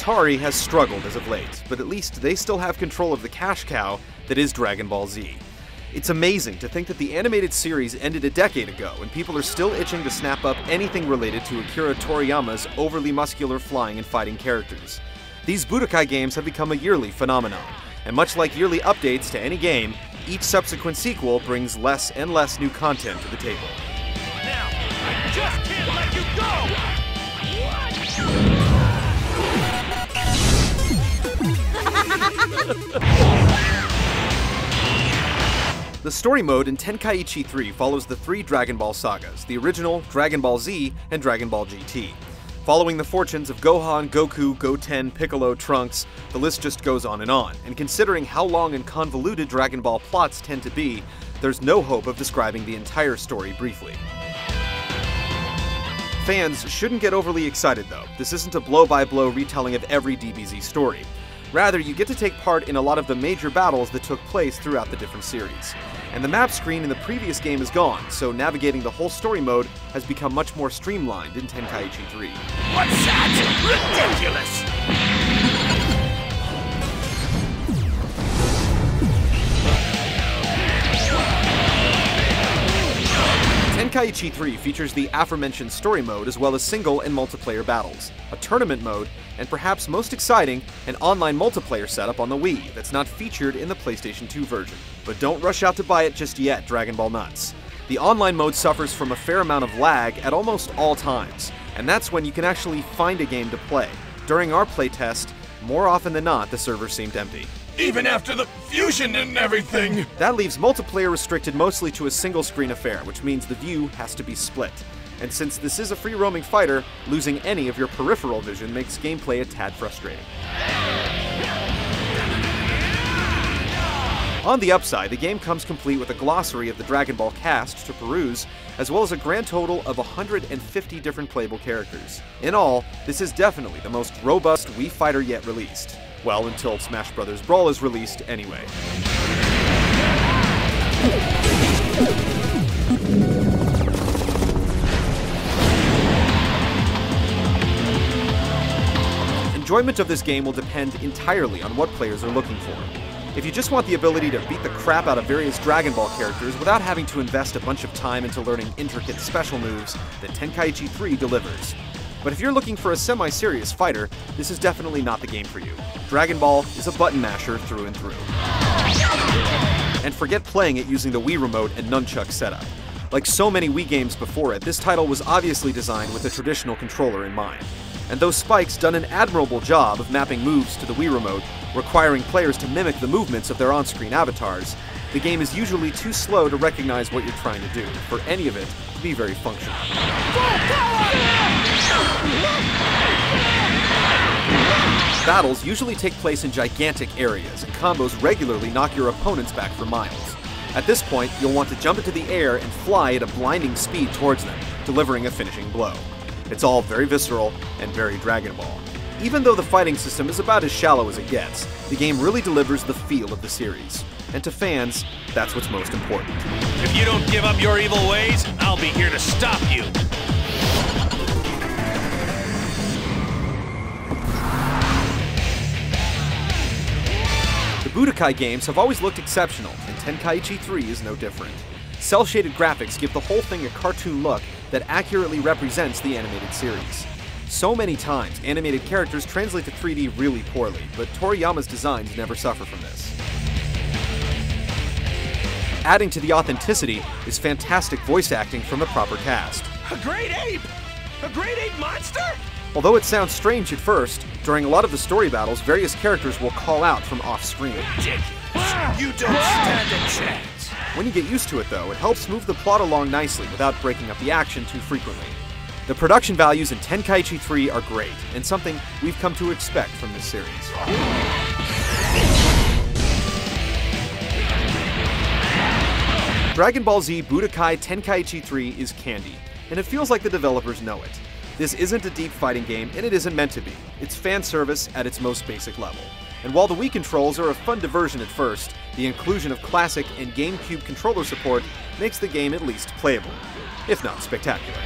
Atari has struggled as of late, but at least they still have control of the cash cow that is Dragon Ball Z. It's amazing to think that the animated series ended a decade ago, and people are still itching to snap up anything related to Akira Toriyama's overly muscular flying and fighting characters. These Budokai games have become a yearly phenomenon, and much like yearly updates to any game, each subsequent sequel brings less and less new content to the table. Now, I just can't let you go! The story mode in Tenkaichi 3 follows the three Dragon Ball sagas, the original, Dragon Ball Z, and Dragon Ball GT. Following the fortunes of Gohan, Goku, Goten, Piccolo, Trunks, the list just goes on, and considering how long and convoluted Dragon Ball plots tend to be, there's no hope of describing the entire story briefly. Fans shouldn't get overly excited though. This isn't a blow-by-blow retelling of every DBZ story. Rather, you get to take part in a lot of the major battles that took place throughout the different series. And the map screen in the previous game is gone, so navigating the whole story mode has become much more streamlined in Tenkaichi 3. What's that? Ridiculous! Tenkaichi 3 features the aforementioned story mode as well as single and multiplayer battles, a tournament mode, and perhaps most exciting, an online multiplayer setup on the Wii that's not featured in the PlayStation 2 version. But don't rush out to buy it just yet, Dragon Ball Nuts. The online mode suffers from a fair amount of lag at almost all times, and that's when you can actually find a game to play. During our playtest, more often than not, the server seemed empty. Even after the fusion and everything! That leaves multiplayer restricted mostly to a single screen affair, which means the view has to be split. And since this is a free-roaming fighter, losing any of your peripheral vision makes gameplay a tad frustrating. On the upside, the game comes complete with a glossary of the Dragon Ball cast to peruse, as well as a grand total of 150 different playable characters. In all, this is definitely the most robust Wii fighter yet released. Well, until Smash Bros. Brawl is released anyway. Enjoyment of this game will depend entirely on what players are looking for. If you just want the ability to beat the crap out of various Dragon Ball characters without having to invest a bunch of time into learning intricate special moves, then Tenkaichi 3 delivers. But if you're looking for a semi-serious fighter, this is definitely not the game for you. Dragon Ball is a button masher through and through. And forget playing it using the Wii Remote and nunchuck setup. Like so many Wii games before it, this title was obviously designed with a traditional controller in mind. And though Spike's done an admirable job of mapping moves to the Wii Remote, requiring players to mimic the movements of their on-screen avatars, the game is usually too slow to recognize what you're trying to do, for any of it to be very functional. Battles usually take place in gigantic areas, and combos regularly knock your opponents back for miles. At this point, you'll want to jump into the air and fly at a blinding speed towards them, delivering a finishing blow. It's all very visceral and very Dragon Ball. Even though the fighting system is about as shallow as it gets, the game really delivers the feel of the series. And to fans, that's what's most important. If you don't give up your evil ways, I'll be here to stop you! The Budokai games have always looked exceptional, and Tenkaichi 3 is no different. Cel-shaded graphics give the whole thing a cartoon look that accurately represents the animated series. So many times, animated characters translate to 3D really poorly, but Toriyama's designs never suffer from this. Adding to the authenticity is fantastic voice acting from a proper cast. A great ape! A great ape monster?! Although it sounds strange at first, during a lot of the story battles, various characters will call out from off-screen. Ridiculous! You don't stand a chance! When you get used to it though, it helps move the plot along nicely without breaking up the action too frequently. The production values in Tenkaichi 3 are great, and something we've come to expect from this series. Dragon Ball Z Budokai Tenkaichi 3 is candy, and it feels like the developers know it. This isn't a deep fighting game, and it isn't meant to be. It's fan service at its most basic level. And while the Wii controls are a fun diversion at first, the inclusion of classic and GameCube controller support makes the game at least playable, if not spectacular.